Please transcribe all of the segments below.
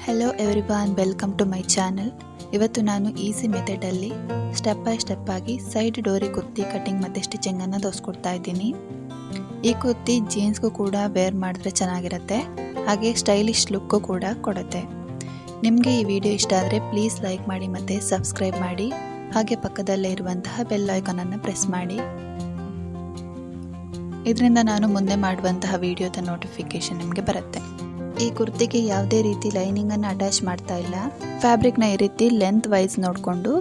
Hello everyone, welcome to my channel. ಇವತ್ತು ನಾನು easy ಮೆಥಡಲ್ಲಿ ಸ್ಟೆಪ್ ಬೈ ಸ್ಟೆಪ್ ಆಗಿ ಸೈಡ್ ಡೋರಿ ಕುರ್ತಿ ಕಟಿಂಗ್ ಮತ್ತು ಸ್ಟಿಚಿಂಗನ್ನು ತೋರಿಸ್ಕೊಡ್ತಾ ಇದ್ದೀನಿ. ಈ ಕುರ್ತಿ ಜೀನ್ಸ್ಗೂ ಕೂಡ ವೇರ್ ಮಾಡಿದ್ರೆ ಚೆನ್ನಾಗಿರುತ್ತೆ, ಹಾಗೆ ಸ್ಟೈಲಿಶ್ ಲುಕ್ಕು ಕೂಡ ಕೊಡುತ್ತೆ. ನಿಮಗೆ ಈ ವಿಡಿಯೋ ಇಷ್ಟ ಆದರೆ ಪ್ಲೀಸ್ ಲೈಕ್ ಮಾಡಿ ಮತ್ತು ಸಬ್ಸ್ಕ್ರೈಬ್ ಮಾಡಿ, ಹಾಗೆ ಪಕ್ಕದಲ್ಲೇ ಇರುವಂತಹ ಬೆಲ್ ಐಕಾನನ್ನು ಪ್ರೆಸ್ ಮಾಡಿ. ಇದರಿಂದ ನಾನು ಮುಂದೆ ಮಾಡುವಂತಹ ವಿಡಿಯೋದ ನೋಟಿಫಿಕೇಶನ್ ನಿಮಗೆ ಬರುತ್ತೆ. ಈ ಕುರ್ತಿಗೆ ಯಾವುದೇ ರೀತಿ ಲೈನಿಂಗನ್ನು ಅಟ್ಯಾಚ್ ಮಾಡ್ತಾ ಇಲ್ಲ. ಫ್ಯಾಬ್ರಿಕ್ನ ಈ ರೀತಿ ಲೆಂತ್ ವೈಸ್ ನೋಡಿಕೊಂಡು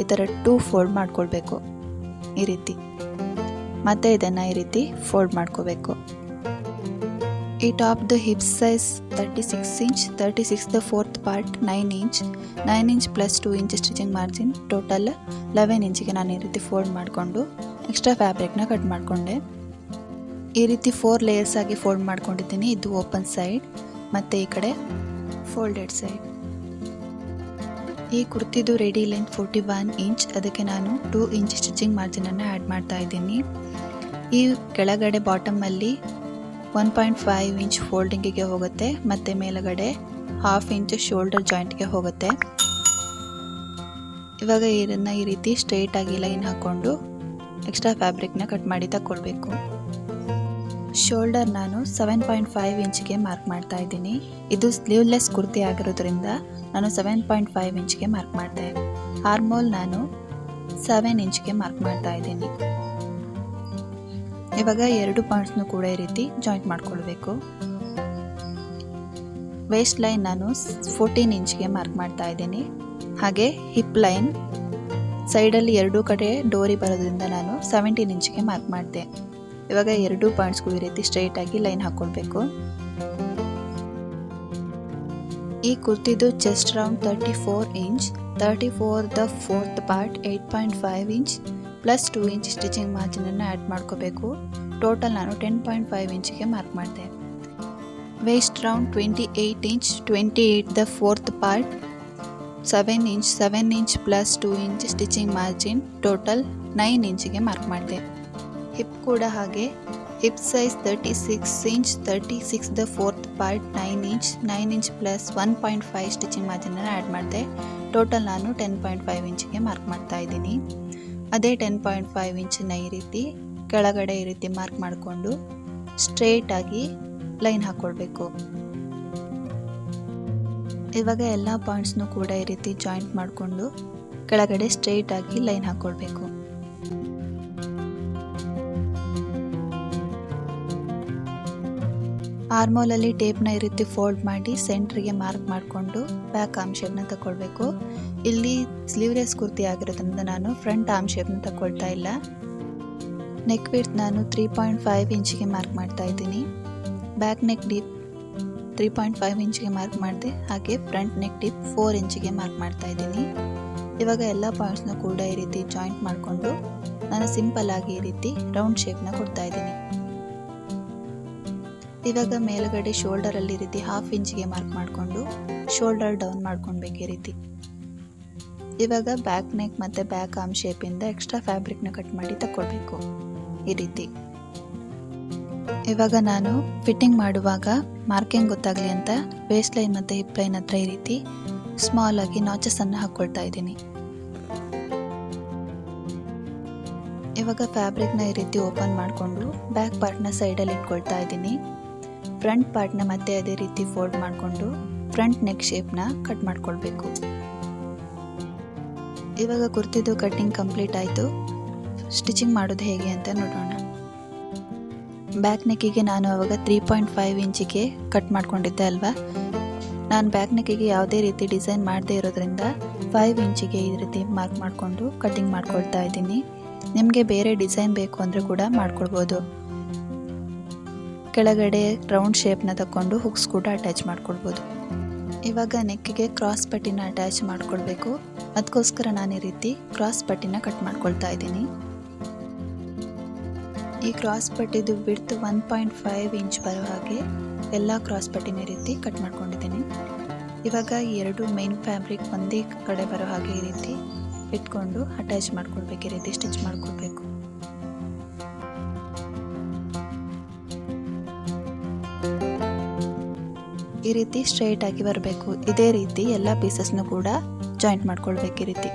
ಈ ಥರ 2 ಫೋಲ್ಡ್ ಮಾಡ್ಕೊಳ್ಬೇಕು. ಈ ರೀತಿ ಮತ್ತೆ ಇದನ್ನು ಈ ರೀತಿ ಫೋಲ್ಡ್ ಮಾಡ್ಕೋಬೇಕು. ಈ ಟಾಪ್ದು ಹಿಪ್ ಸೈಜ್ 36 ಇಂಚ್, 36ದ 4th part 9 inch, 9 inch plus 2 inch stitching margin, total 11 ಇಂಚಿಗೆ ನಾನು ಈ ರೀತಿ ಫೋಲ್ಡ್ ಮಾಡಿಕೊಂಡು ಎಕ್ಸ್ಟ್ರಾ ಫ್ಯಾಬ್ರಿಕ್ನ ಕಟ್ ಮಾಡಿಕೊಂಡೆ. ಈ ರೀತಿ 4 ಲೇಯರ್ಸ್ ಆಗಿ ಫೋಲ್ಡ್ ಮಾಡ್ಕೊಂಡಿದ್ದೀನಿ. ಇದು ಓಪನ್ ಸೈಡ್ ಮತ್ತು ಈ ಕಡೆ ಫೋಲ್ಡೆಡ್ ಸೈಡ್. ಈ ಕುರ್ತಿದು ರೆಡಿ ಲೆಂತ್ 41 ಇಂಚ್, ಅದಕ್ಕೆ ನಾನು 2 ಇಂಚ್ ಸ್ಟಿಚಿಂಗ್ ಮಾರ್ಜಿನನ್ನು ಆ್ಯಡ್ ಮಾಡ್ತಾ ಇದ್ದೀನಿ. ಈ ಕೆಳಗಡೆ ಬಾಟಮಲ್ಲಿ 1.5 ಇಂಚ್ ಫೋಲ್ಡಿಂಗಿಗೆ ಹೋಗುತ್ತೆ ಮತ್ತು ಮೇಲುಗಡೆ 1/2 ಇಂಚ್ ಶೋಲ್ಡರ್ ಜಾಯಿಂಟ್ಗೆ ಹೋಗುತ್ತೆ. ಇವಾಗ ಇದನ್ನು ಈ ರೀತಿ ಸ್ಟ್ರೈಟಾಗಿ ಲೈನ್ ಹಾಕ್ಕೊಂಡು ಎಕ್ಸ್ಟ್ರಾ ಫ್ಯಾಬ್ರಿಕ್ನ ಕಟ್ ಮಾಡಿ ತಗೊಳ್ಬೇಕು. ಶೋಲ್ಡರ್ ನಾನು 7.5 ಇಂಚಿಗೆ ಮಾರ್ಕ್ ಮಾಡ್ತಾ ಇದ್ದೀನಿ. ಇದು ಸ್ಲೀವ್ಲೆಸ್ ಕುರ್ತಿ ಆಗಿರೋದ್ರಿಂದ ನಾನು 7.5 ಇಂಚಿಗೆ ಮಾರ್ಕ್ ಮಾಡಿದೆ. ಆರ್ಮೋಲ್ ನಾನು 7 ಇಂಚಿಗೆ ಮಾರ್ಕ್ ಮಾಡ್ತಾ ಇದ್ದೀನಿ. ಇವಾಗ 2 ಪಾಯಿಂಟ್ಸ್ನು ಕೂಡ ಈ ರೀತಿ ಜಾಯಿಂಟ್ ಮಾಡ್ಕೊಳ್ಬೇಕು. ವೇಸ್ಟ್ ಲೈನ್ ನಾನು 14 ಇಂಚಿಗೆ ಮಾರ್ಕ್ ಮಾಡ್ತಾ ಇದ್ದೀನಿ. ಹಾಗೆ ಹಿಪ್ ಲೈನ್ ಸೈಡಲ್ಲಿ 2 ಕಡೆ ಡೋರಿ ಬರೋದ್ರಿಂದ ನಾನು 17 ಇಂಚಿಗೆ ಮಾರ್ಕ್ ಮಾಡಿದೆ. ಇವಾಗ 2 ಪಾಯಿಂಟ್ಸ್ಗೂ ಈ ರೀತಿ ಸ್ಟ್ರೈಟಾಗಿ ಲೈನ್ ಹಾಕ್ಕೊಳ್ಬೇಕು. ಈ ಕುರ್ತಿದು ಚೆಸ್ಟ್ ರೌಂಡ್ 34 ಇಂಚ್, 34ದ 4th part 8.5 inch plus 2 inch stitching ಮಾರ್ಜಿನನ್ನು ಆ್ಯಡ್ ಮಾಡ್ಕೋಬೇಕು. ಟೋಟಲ್ ನಾನು 10.5 ಇಂಚಿಗೆ ಮಾರ್ಕ್ ಮಾಡಿದೆ. ವೇಸ್ಟ್ ರೌಂಡ್ 28 ಇಂಚ್, 28ದ 4th part 7 inch, 7 inch plus 2 inch stitching margin, total 9 ಇಂಚಿಗೆ ಮಾರ್ಕ್ ಮಾಡಿದೆ. ಹಿಪ್ ಕೂಡ ಹಾಗೆ, ಹಿಪ್ ಸೈಜ್ 36 ಇಂಚ್, 36ದ 4th part 9 inch, 9 inch plus 1.5 stitching ಮಾರ್ಜಿನನ್ನು ಆ್ಯಡ್ ಮಾಡಿದೆ. ಟೋಟಲ್ ನಾನು 10.5 ಇಂಚಿಗೆ ಮಾರ್ಕ್ ಮಾಡ್ತಾ ಇದ್ದೀನಿ. ಅದೇ 10.5 ಇಂಚನ್ನ ಈ ರೀತಿ ಕೆಳಗಡೆ ಈ ರೀತಿ ಮಾರ್ಕ್ ಮಾಡಿಕೊಂಡು ಸ್ಟ್ರೇಟಾಗಿ ಲೈನ್ ಹಾಕ್ಕೊಳ್ಬೇಕು. ಇವಾಗ ಎಲ್ಲ ಪಾಯಿಂಟ್ಸ್ನು ಕೂಡ ಈ ರೀತಿ ಜಾಯಿಂಟ್ ಮಾಡಿಕೊಂಡು ಕೆಳಗಡೆ ಸ್ಟ್ರೇಟಾಗಿ ಲೈನ್ ಹಾಕ್ಕೊಳ್ಬೇಕು. ಆರ್ಮೋಲಲ್ಲಿ ಟೇಪ್ನ ಈ ರೀತಿ ಫೋಲ್ಡ್ ಮಾಡಿ ಸೆಂಟ್ರಿಗೆ ಮಾರ್ಕ್ ಮಾಡಿಕೊಂಡು ಬ್ಯಾಕ್ ಆರ್ಮ್ ಶೇಪ್ನ ತಗೊಳ್ಬೇಕು. ಇಲ್ಲಿ ಸ್ಲೀವ್ಲೆಸ್ ಕುರ್ತಿ ಆಗಿರೋದ್ರಿಂದ ನಾನು ಫ್ರಂಟ್ ಆರ್ಮ್ ಶೇಪ್ನ ತಗೊಳ್ತಾ ಇಲ್ಲ. ನೆಕ್ ವಿಡ್ತ್ ನಾನು 3.5 ಇಂಚಿಗೆ ಮಾರ್ಕ್ ಮಾಡ್ತಾ ಇದ್ದೀನಿ. ಬ್ಯಾಕ್ ನೆಕ್ ಡೀಪ್ 3.5 ಇಂಚಿಗೆ ಮಾರ್ಕ್ ಮಾಡಿದೆ. ಹಾಗೆ ಫ್ರಂಟ್ ನೆಕ್ ಡೀಪ್ 4 ಇಂಚಿಗೆ ಮಾರ್ಕ್ ಮಾಡ್ತಾ ಇದ್ದೀನಿ. ಇವಾಗ ಎಲ್ಲ ಪಾಯಿಂಟ್ಸ್ನ ಕೂಡ ಈ ರೀತಿ ಜಾಯಿಂಟ್ ಮಾಡಿಕೊಂಡು ನಾನು ಸಿಂಪಲ್ ಆಗಿ ಈ ರೀತಿ ರೌಂಡ್ ಶೇಪ್ನ ಕೊಡ್ತಾ ಇದ್ದೀನಿ. ಇವಾಗ ಮೇಲುಗಡೆ ಶೋಲ್ಡರಲ್ಲಿ ಈ ರೀತಿ 1/2 ಇಂಚಿಗೆ ಮಾರ್ಕ್ ಮಾಡಿಕೊಂಡು ಶೋಲ್ಡರ್ ಡೌನ್ ಮಾಡ್ಕೊಳ್ಬೇಕು ಈ ರೀತಿ. ಇವಾಗ ಬ್ಯಾಕ್ ನೆಕ್ ಮತ್ತು ಬ್ಯಾಕ್ ಆರ್ಮ್ ಶೇಪಿಂದ ಎಕ್ಸ್ಟ್ರಾ ಫ್ಯಾಬ್ರಿಕ್ನ ಕಟ್ ಮಾಡಿ ತಗೊಳ್ಬೇಕು ಈ ರೀತಿ. ಇವಾಗ ನಾನು ಫಿಟ್ಟಿಂಗ್ ಮಾಡುವಾಗ ಮಾರ್ಕಿಂಗ್ ಗೊತ್ತಾಗಲಿ ಅಂತ ವೇಸ್ಟ್ ಲೈನ್ ಮತ್ತು ಹಿಪ್ ಲೈನ್ ಹತ್ರ ಈ ರೀತಿ ಸ್ಮಾಲ್ ಆಗಿ ನಾಚಸನ್ನು ಹಾಕ್ಕೊಳ್ತಾ ಇದ್ದೀನಿ. ಇವಾಗ ಫ್ಯಾಬ್ರಿಕ್ನ ಈ ರೀತಿ ಓಪನ್ ಮಾಡಿಕೊಂಡು ಬ್ಯಾಕ್ ಪಾರ್ಟ್ನ ಸೈಡಲ್ಲಿ ಇಟ್ಕೊಳ್ತಾ ಇದ್ದೀನಿ. ಫ್ರಂಟ್ ಪಾರ್ಟ್ನ ಮತ್ತೆ ಅದೇ ರೀತಿ ಫೋಲ್ಡ್ ಮಾಡಿಕೊಂಡು ಫ್ರಂಟ್ ನೆಕ್ ಶೇಪ್ನ ಕಟ್ ಮಾಡ್ಕೊಳ್ಬೇಕು. ಇವಾಗ ಕುರ್ತಿದು ಕಟ್ಟಿಂಗ್ ಕಂಪ್ಲೀಟ್ ಆಯಿತು. ಸ್ಟಿಚಿಂಗ್ ಮಾಡೋದು ಹೇಗೆ ಅಂತ ನೋಡೋಣ. ಬ್ಯಾಕ್ ನೆಕ್ಕಿಗೆ ನಾನು ಅವಾಗ 3.5 ಇಂಚಿಗೆ ಕಟ್ ಮಾಡ್ಕೊಂಡಿದ್ದೆ ಅಲ್ವಾ. ನಾನು ಬ್ಯಾಕ್ ನೆಕ್ಕಿಗೆ ಯಾವುದೇ ರೀತಿ ಡಿಸೈನ್ ಮಾಡದೇ ಇರೋದ್ರಿಂದ 5 ಇಂಚಿಗೆ ಈ ರೀತಿ ಮಾರ್ಕ್ ಮಾಡಿಕೊಂಡು ಕಟ್ಟಿಂಗ್ ಮಾಡ್ಕೊಳ್ತಾ ಇದ್ದೀನಿ. ನಿಮಗೆ ಬೇರೆ ಡಿಸೈನ್ ಬೇಕು ಅಂದರೆ ಕೂಡ ಮಾಡ್ಕೊಳ್ಬೋದು. ಕೆಳಗಡೆ ರೌಂಡ್ ಶೇಪ್ನ ತಗೊಂಡು ಹುಕ್ಸ್ ಕೂಡ ಅಟ್ಯಾಚ್ ಮಾಡ್ಕೊಳ್ಬೋದು. ಇವಾಗ ನೆಕ್ಕಿಗೆ ಕ್ರಾಸ್ ಪಟ್ಟಿನ ಅಟ್ಯಾಚ್ ಮಾಡ್ಕೊಳ್ಬೇಕು. ಅದಕ್ಕೋಸ್ಕರ ನಾನು ಈ ರೀತಿ ಕ್ರಾಸ್ ಪಟ್ಟಿನ ಕಟ್ ಮಾಡ್ಕೊಳ್ತಾ ಇದ್ದೀನಿ. ಈ ಕ್ರಾಸ್ ಪಟ್ಟಿದು ವಿಡ್ತ್ 1.5 ಇಂಚ್ ಬರೋ ಹಾಗೆ ಎಲ್ಲ ಕ್ರಾಸ್ ಪಟ್ಟಿನ ಈ ರೀತಿ ಕಟ್ ಮಾಡ್ಕೊಂಡಿದ್ದೀನಿ. ಇವಾಗ ಈ 2 ಮೈನ್ ಫ್ಯಾಬ್ರಿಕ್ ಒಂದೇ ಕಡೆ ಬರೋ ಹಾಗೆ ಈ ರೀತಿ ಇಟ್ಕೊಂಡು ಅಟ್ಯಾಚ್ ಮಾಡ್ಕೊಳ್ಬೇಕು. ಈ ರೀತಿ ಸ್ಟಿಚ್ ಮಾಡ್ಕೊಳ್ಬೇಕು. ಈ ರೀತಿ ಸ್ಟ್ರೈಟ್ ಆಗಿ ಬರಬೇಕು. ಇದೇ ರೀತಿ ಎಲ್ಲ ಪೀಸಸ್ನು ಕೂಡ ಜಾಯಿಂಟ್ ಮಾಡ್ಕೊಳ್ಬೇಕು ಈ ರೀತಿ.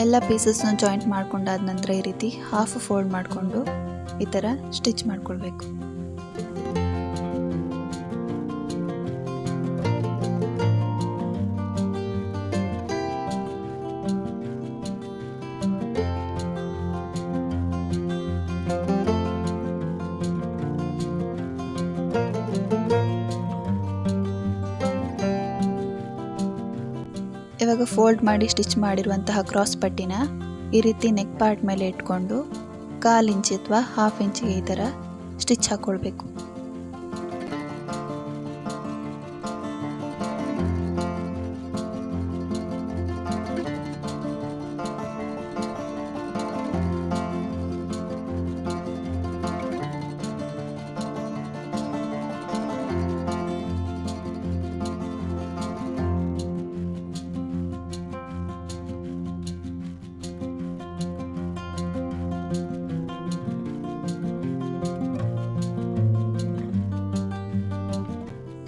ಎಲ್ಲ ಪೀಸಸ್ನ ಜಾಯಿಂಟ್ ಮಾಡ್ಕೊಂಡಾದ ನಂತರ ಈ ರೀತಿ ಹಾಫ್ ಫೋಲ್ಡ್ ಮಾಡಿಕೊಂಡು ಈ ಥರ ಸ್ಟಿಚ್ ಮಾಡ್ಕೊಳ್ಬೇಕು. ಇವಾಗ ಫೋಲ್ಡ್ ಮಾಡಿ ಸ್ಟಿಚ್ ಮಾಡಿರುವಂತಹ ಕ್ರಾಸ್ ಪಟ್ಟಿನ ಈ ರೀತಿ ನೆಕ್ ಪಾರ್ಟ್ ಮೇಲೆ ಇಟ್ಕೊಂಡು 1/4 ಇಂಚ್ ಅಥವಾ 1/2 ಇಂಚಿಗೆ ಈ ಥರ ಸ್ಟಿಚ್ ಹಾಕ್ಕೊಳ್ಬೇಕು.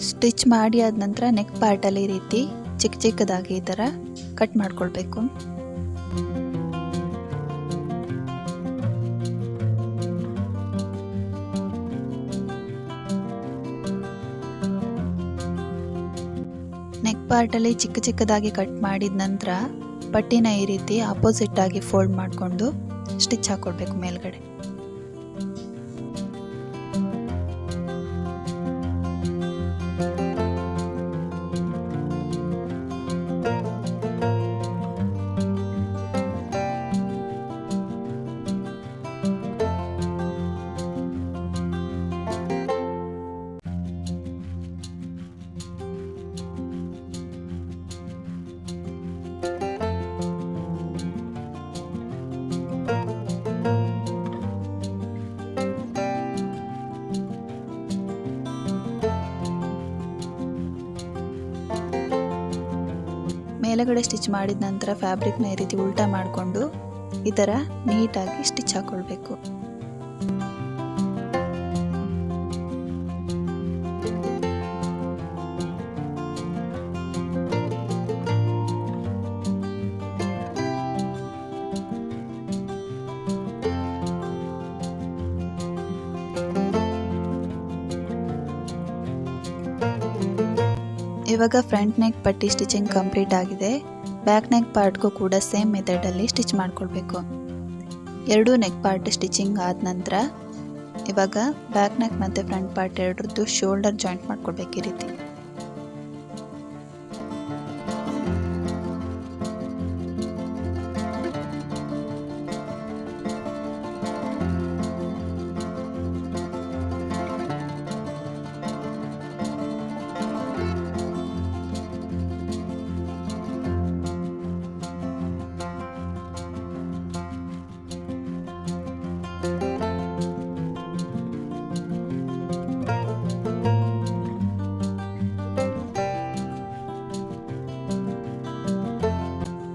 ಸ್ಟಿಚ್ ಮಾಡಿ ಆದ ನಂತರ ನೆಕ್ ಪಾರ್ಟಲ್ಲಿ ಈ ರೀತಿ ಚಿಕ್ಕ ಚಿಕ್ಕದಾಗಿ ಈ ಥರ ಕಟ್ ಮಾಡ್ಕೊಳ್ಬೇಕು. ನೆಕ್ ಪಾರ್ಟಲ್ಲಿ ಚಿಕ್ಕ ಚಿಕ್ಕದಾಗಿ ಕಟ್ ಮಾಡಿದ ನಂತರ ಪಟ್ಟಿನ ಈ ರೀತಿ ಆಪೋಸಿಟ್ ಆಗಿ ಫೋಲ್ಡ್ ಮಾಡಿಕೊಂಡು ಸ್ಟಿಚ್ ಹಾಕ್ಕೊಳ್ಬೇಕು ಮೇಲ್ಗಡೆ. ಮೇಲಗಡೆ ಸ್ಟಿಚ್ ಮಾಡಿದ ನಂತರ ಫ್ಯಾಬ್ರಿಕ್ನ ಈ ರೀತಿ ಉಲ್ಟಾ ಮಾಡಿಕೊಂಡು ಈ ಥರ ನೀಟಾಗಿ ಸ್ಟಿಚ್ ಹಾಕ್ಕೊಳ್ಬೇಕು. ಇವಾಗ ಫ್ರಂಟ್ ನೆಕ್ ಪಟ್ಟಿ ಸ್ಟಿಚಿಂಗ್ ಕಂಪ್ಲೀಟ್ ಆಗಿದೆ. ಬ್ಯಾಕ್ ನೆಕ್ ಪಾರ್ಟ್ಗೂ ಕೂಡ ಸೇಮ್ ಮೆಥಡಲ್ಲಿ ಸ್ಟಿಚ್ ಮಾಡ್ಕೊಳ್ಬೇಕು. ಎರಡೂ ನೆಕ್ ಪಾರ್ಟ್ ಸ್ಟಿಚಿಂಗ್ ಆದ ನಂತರ ಇವಾಗ ಬ್ಯಾಕ್ ನೆಕ್ ಮತ್ತು ಫ್ರಂಟ್ ಪಾರ್ಟ್ ಎರಡರದ್ದು ಶೋಲ್ಡರ್ ಜಾಯಿಂಟ್ ಮಾಡ್ಕೊಳ್ಬೇಕು ಈ ರೀತಿ.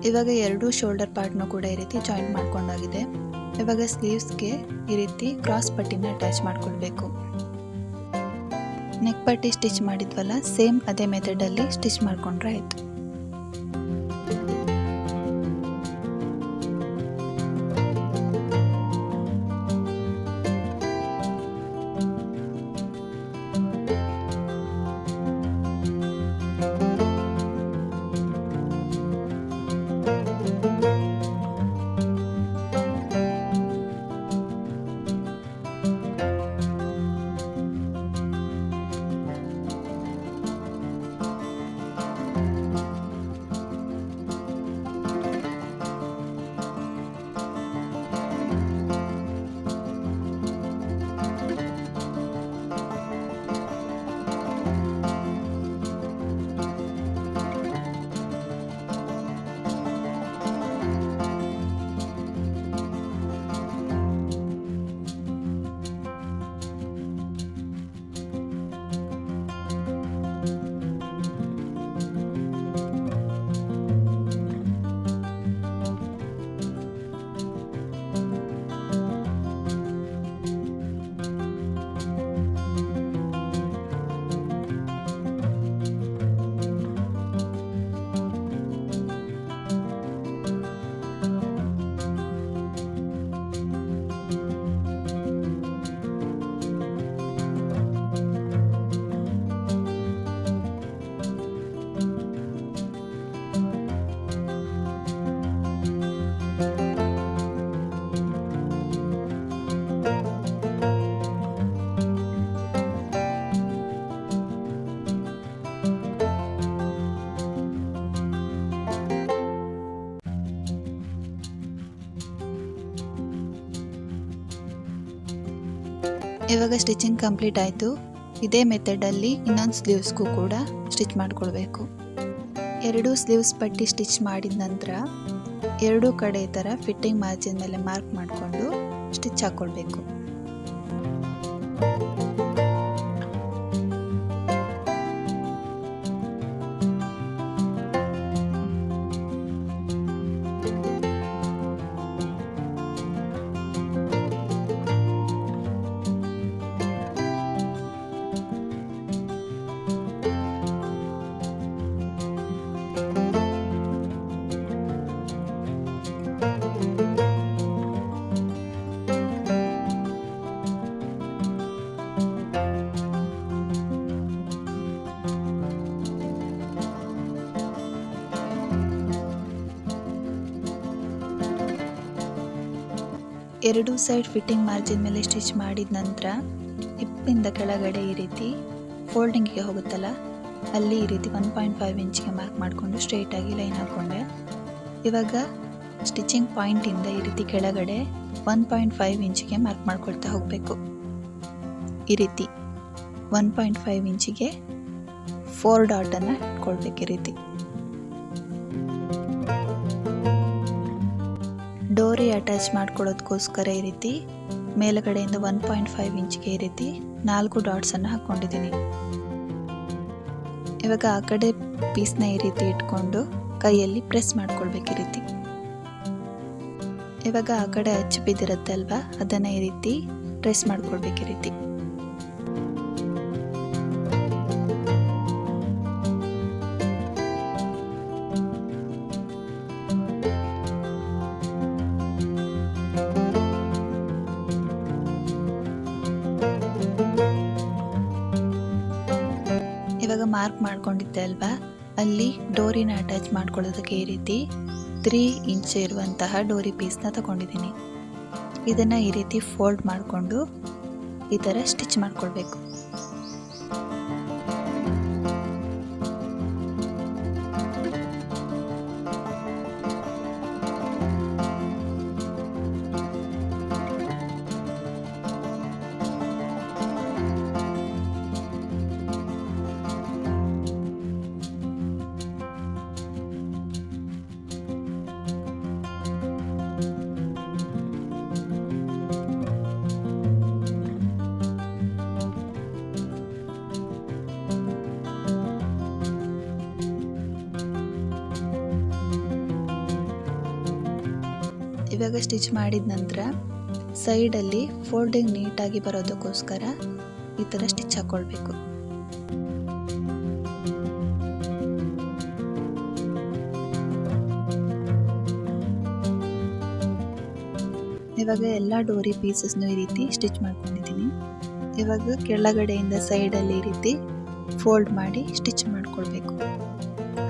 ಇವಾಗ ಎರಡೂ ಶೋಲ್ಡರ್ ಪಾರ್ಟ್ನೂ ಕೂಡ ಈ ರೀತಿ ಜಾಯಿಂಟ್ ಮಾಡ್ಕೊಂಡಾಗಿದೆ. ಇವಾಗ ಸ್ಲೀವ್ಸ್ಗೆ ಈ ರೀತಿ ಕ್ರಾಸ್ ಪಟ್ಟಿನ ಅಟ್ಯಾಚ್ ಮಾಡ್ಕೊಳ್ಬೇಕು. ನೆಕ್ ಪಟ್ಟಿ ಸ್ಟಿಚ್ ಮಾಡಿದ್ವಲ್ಲ, ಸೇಮ್ ಅದೇ ಮೆಥಡಲ್ಲಿ ಸ್ಟಿಚ್ ಮಾಡ್ಕೊಂಡ್ರೆ ಆಯಿತು. ಇವಾಗ ಸ್ಟಿಚಿಂಗ್ ಕಂಪ್ಲೀಟ್ ಆಯಿತು. ಇದೇ ಮೆಥಡಲ್ಲಿ ಇನ್ನೊಂದು ಸ್ಲೀವ್ಸ್ಗೂ ಕೂಡ ಸ್ಟಿಚ್ ಮಾಡಿಕೊಳ್ಬೇಕು. 2 ಸ್ಲೀವ್ಸ್ ಪಟ್ಟಿ ಸ್ಟಿಚ್ ಮಾಡಿದ ನಂತರ 2 ಕಡೆ ಈ ಥರ ಫಿಟ್ಟಿಂಗ್ ಮಾರ್ಜಿನ್ ಮೇಲೆ ಮಾರ್ಕ್ ಮಾಡಿಕೊಂಡು ಸ್ಟಿಚ್ ಹಾಕ್ಕೊಳ್ಬೇಕು. ಎರಡು ಸೈಡ್ ಫಿಟ್ಟಿಂಗ್ ಮಾರ್ಜಿನ್ ಮೇಲೆ ಸ್ಟಿಚ್ ಮಾಡಿದ ನಂತರ ಹಿಪ್ಪಿಂದ ಕೆಳಗಡೆ ಈ ರೀತಿ ಫೋಲ್ಡಿಂಗಿಗೆ ಹೋಗುತ್ತಲ್ಲ, ಅಲ್ಲಿ ಈ ರೀತಿ 1.5 ಇಂಚಿಗೆ ಮಾರ್ಕ್ ಮಾಡಿಕೊಂಡು ಸ್ಟ್ರೈಟಾಗಿ ಲೈನ್ ಹಾಕ್ಕೊಂಡೆ. ಇವಾಗ ಸ್ಟಿಚಿಂಗ್ ಪಾಯಿಂಟಿಂದ ಈ ರೀತಿ ಕೆಳಗಡೆ 1.5 ಇಂಚಿಗೆ ಮಾರ್ಕ್ ಮಾಡ್ಕೊಳ್ತಾ ಹೋಗಬೇಕು. ಈ ರೀತಿ 1.5 ಇಂಚಿಗೆ 4 ಡಾಟನ್ನು ಇಟ್ಕೊಳ್ಬೇಕು. ಈ ರೀತಿ ಡೋರಿ ಅಟ್ಯಾಚ್ ಮಾಡ್ಕೊಳ್ಳೋದಕ್ಕೋಸ್ಕರ ಈ ರೀತಿ ಮೇಲುಗಡೆಯಿಂದ 1.5 ಇಂಚಿಗೆ ಈ ರೀತಿ 4 ಡಾಟ್ಸನ್ನು ಹಾಕ್ಕೊಂಡಿದ್ದೀನಿ. ಇವಾಗ ಆ ಕಡೆ ಪೀಸ್ನ ಈ ರೀತಿ ಇಟ್ಕೊಂಡು ಕೈಯಲ್ಲಿ ಪ್ರೆಸ್ ಮಾಡ್ಕೊಳ್ಬೇಕು. ಈ ರೀತಿ ಇವಾಗ ಆ ಕಡೆ ಅಚ್ಚು ಬಿದ್ದಿರುತ್ತೆ ಅಲ್ವಾ, ಅದನ್ನು ಈ ರೀತಿ ಪ್ರೆಸ್ ಮಾಡ್ಕೊಳ್ಬೇಕು. ಈ ರೀತಿ ಇವಾಗ ಮಾರ್ಕ್ ಮಾಡ್ಕೊಂಡಿದ್ದೆ ಅಲ್ವಾ, ಅಲ್ಲಿ ಡೋರಿನ ಅಟ್ಯಾಚ್ ಮಾಡ್ಕೊಳ್ಳೋದಕ್ಕೆ ಈ ರೀತಿ 3 ಇಂಚ್ ಇರುವಂತಹ ಡೋರಿ ಪೀಸ್ನ ತಗೊಂಡಿದ್ದೀನಿ. ಇದನ್ನು ಈ ರೀತಿ ಫೋಲ್ಡ್ ಮಾಡಿಕೊಂಡು ಈ ಥರ ಸ್ಟಿಚ್ ಮಾಡ್ಕೊಳ್ಬೇಕು. ಇವಾಗ ಸ್ಟಿಚ್ ಮಾಡಿದ ನಂತರ ಸೈಡಲ್ಲಿ ಫೋಲ್ಡಿಂಗ್ ನೀಟಾಗಿ ಬರೋದಕ್ಕೋಸ್ಕರ ಈ ಥರ ಸ್ಟಿಚ್ ಹಾಕ್ಕೊಳ್ಬೇಕು. ಇವಾಗ ಎಲ್ಲ ಡೋರಿ ಪೀಸಸ್ನು ಈ ರೀತಿ ಸ್ಟಿಚ್ ಮಾಡ್ಕೊಂಡಿದ್ದೀನಿ. ಇವಾಗ ಕೆಳಗಡೆಯಿಂದ ಸೈಡಲ್ಲಿ ಈ ರೀತಿ ಫೋಲ್ಡ್ ಮಾಡಿ ಸ್ಟಿಚ್ ಮಾಡ್ಕೊಳ್ಬೇಕು.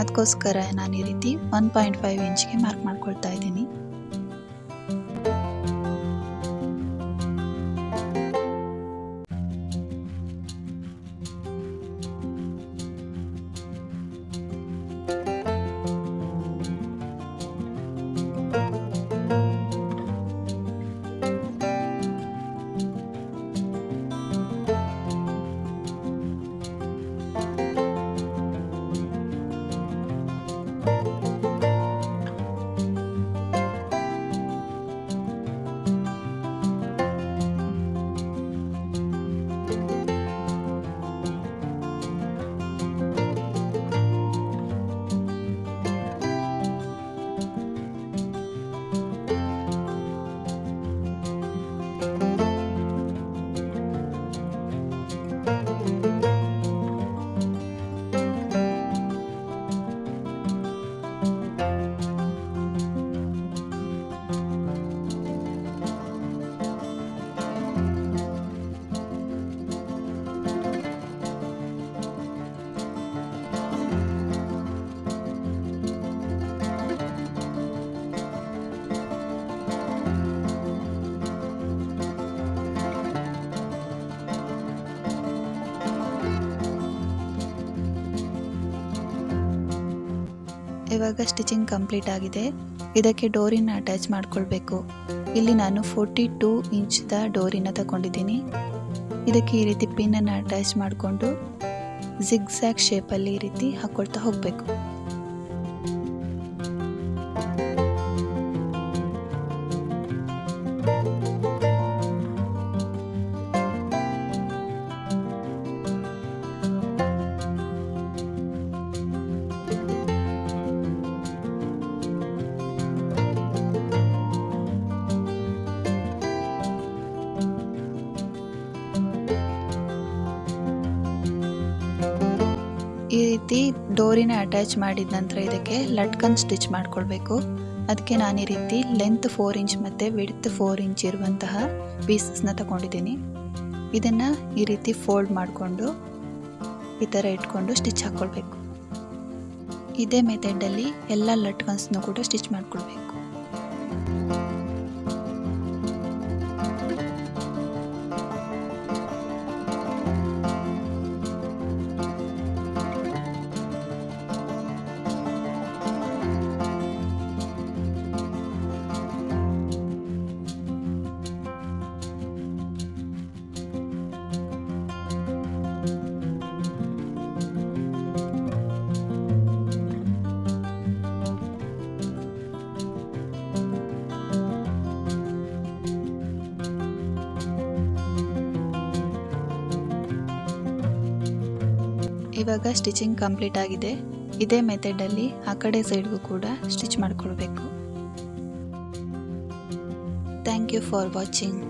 ಅದಕ್ಕೋಸ್ಕರ ನಾನು ಈ ರೀತಿ 1.5 ಇಂಚಿಗೆ ಮಾರ್ಕ್ ಮಾಡ್ಕೊಳ್ತಾ ಇದ್ದೀನಿ. ಇವಾಗ ಸ್ಟಿಚಿಂಗ್ ಕಂಪ್ಲೀಟ್ ಆಗಿದೆ. ಇದಕ್ಕೆ ಡೋರಿನ ಅಟ್ಯಾಚ್ ಮಾಡ್ಕೊಳ್ಬೇಕು. ಇಲ್ಲಿ ನಾನು 42 ಇಂಚ್ದ ಡೋರಿನ ತಗೊಂಡಿದ್ದೀನಿ. ಇದಕ್ಕೆ ಈ ರೀತಿ ಪಿನ್ನನ್ನು ಅಟ್ಯಾಚ್ ಮಾಡಿಕೊಂಡು ಜಿಗ್ಜ್ಯಾಗ್ ಶೇಪಲ್ಲಿ ಈ ರೀತಿ ಹಾಕ್ಕೊಳ್ತಾ ಹೋಗಬೇಕು. ಈ ರೀತಿ ಡೋರಿನ ಅಟ್ಯಾಚ್ ಮಾಡಿದ ನಂತರ ಇದಕ್ಕೆ ಲಟ್ಕನ್ ಸ್ಟಿಚ್ ಮಾಡ್ಕೊಳ್ಬೇಕು. ಅದಕ್ಕೆ ನಾನು ಈ ರೀತಿ ಲೆಂತ್ 4 ಇಂಚ್ ಮತ್ತು ವಿಡ್ತ್ 4 ಇಂಚ್ ಇರುವಂತಹ ಪೀಸಸ್ನ ತಗೊಂಡಿದ್ದೀನಿ. ಇದನ್ನು ಈ ರೀತಿ ಫೋಲ್ಡ್ ಮಾಡಿಕೊಂಡು ಈ ಥರ ಇಟ್ಕೊಂಡು ಸ್ಟಿಚ್ ಹಾಕ್ಕೊಳ್ಬೇಕು. ಇದೇ ಮೆಥಡಲ್ಲಿ ಎಲ್ಲ ಲಟ್ಕನ್ಸ್ನೂ ಕೂಡ ಸ್ಟಿಚ್ ಮಾಡ್ಕೊಳ್ಬೇಕು. ಇವಾಗ ಸ್ಟಿಚಿಂಗ್ ಕಂಪ್ಲೀಟ್ ಆಗಿದೆ. ಇದೇ ಮೆಥಡಲ್ಲಿ ಆ ಕಡೆ ಸೈಡ್ಗೂ ಕೂಡ ಸ್ಟಿಚ್ ಮಾಡ್ಕೊಳ್ಬೇಕು. Thank you for watching.